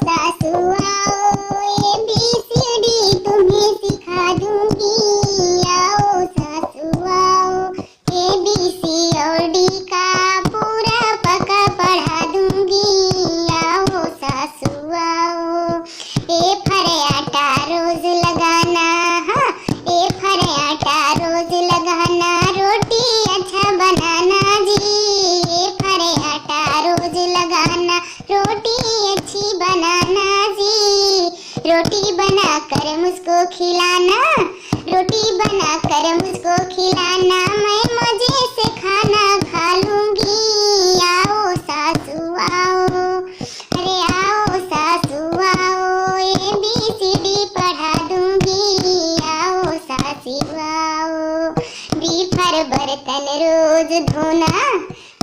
सासू आओ, ABCD तुम्हें सिखा दूंगी। आओ सासू आओ, ABC और D का पूरा पका पढ़ा दूंगी। आओ सासू आओ, A फर आटा रोज लगाना, हाँ A फर आटा रोज लगाना, रोटी अच्छा बनाना जी। A फर आटा रोज लगाना, रोटी अच्छी बनाना जी। रोटी बनाकर मुझको खिलाना, रोटी बनाकर मुझको खिलाना, मैं मजे से खाना खा लूंगी। आओ सासू आओ, अरे आओ सासू आओ, ABCD पढ़ा दूंगी। आओ सासू आओ, B फर बर्तन रोज धोना,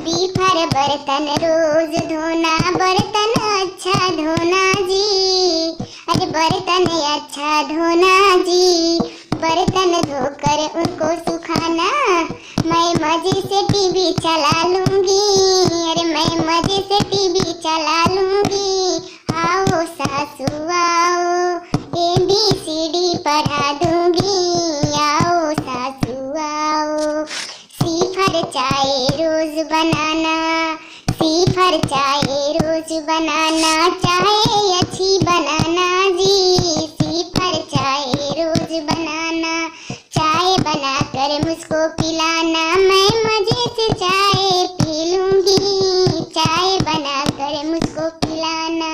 B फर बर्तन रोज धोना, बर्तन अच्छा धोना जी। अरे बर्तन अच्छा धोना जी, बर्तन धोकर उनको सुखाना, मैं मजे से टीवी चला लूंगी। अरे मैं मजे से टीवी चला लूंगी। आओ सासू आओ, ABCD पढ़ा दूंगी। आओ सासू आओ, C फर चाय रोज बनाना, C फर चाय रोज बनाना, चाय अच्छी बनाना जी। C फर चाय रोज बनाना, चाय बनाकर मुझको पिलाना, मैं मजे से चाय पी लूंगी। चाय बनाकर मुझको पिलाना।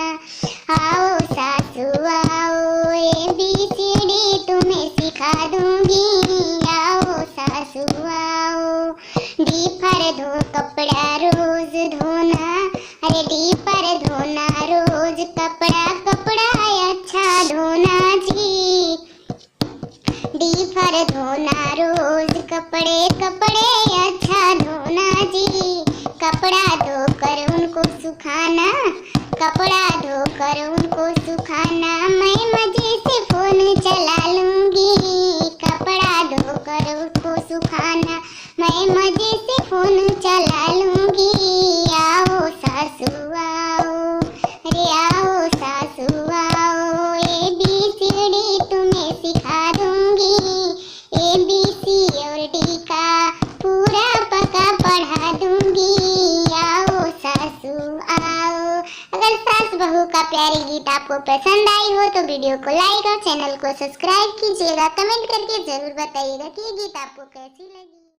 आओ सासू आओ, ABCD तुम्हें सिखा दूंगी। आओ सासू आओ, D फर धो कपड़ा रोज धोना, अरे D फर धोना रोज कपड़ा, कपड़ा अच्छा धोना जी। D फर धोना रोज कपड़े, कपड़े अच्छा धोना जी। कपड़ा धोकर उनको सुखाना, कपड़ा धोकर उनको सुखाना, मैं मजे से फोन चला लूंगी। कपड़ा धोकर उसको सुखाना, मैं मजे से फोन चला लूंगी। आओ सासू आओ, अरे आओ सासू आओ, ABCD तुम्हें सिखा दूंगी। ABC और D का पूरा पका पढ़ा दूंगी। आओ सासू आओ। अगर सास बहू का प्यारी गीत आपको पसंद आई हो तो वीडियो को लाइक और चैनल को सब्सक्राइब कीजिएगा। कमेंट करके जरूर बताइएगा कि ये गीत आपको कैसी लगी।